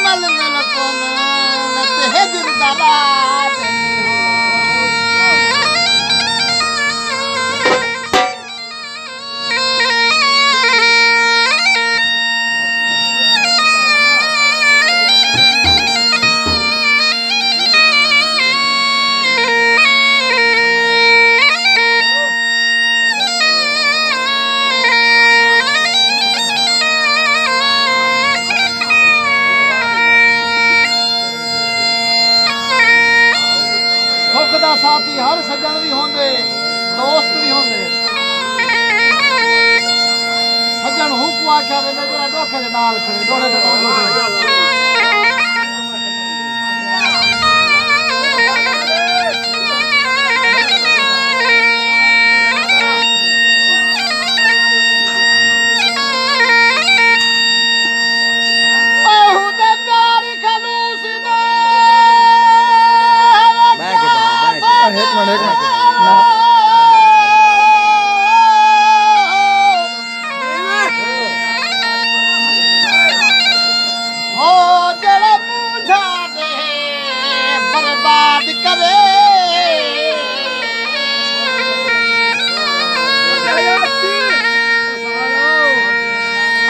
मल मिल कोनो ते हिजर दालात साथी हर सज्जन भी होंदे दोस्त भी होंदे सज्जन हुकू आख्या वे जरा डोखे दे नाल खड़े डोड़े दे नाल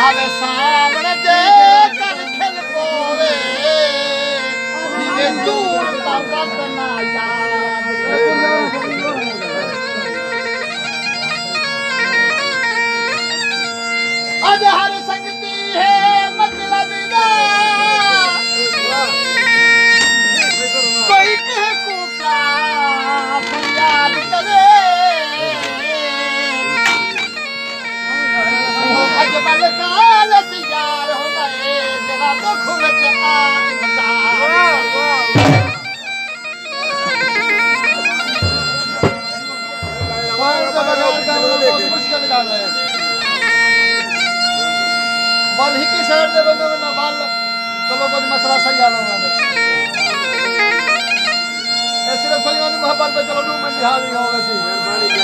आवे सामने दे कर खिल पोवे ये दूर दा वतना याद आज हर संगती है मतलब दा कोई कह को क्या याद करे आज बल काल सियार होंदा है जरा दुख विच आ मुश्किल गल है बल ही साइड दे बंदे ना बल चलो कुछ मसला सही हाल होगा सिर्फ सही मोहब्बत पे चलो 2 मिनट हाजिर हो गए सी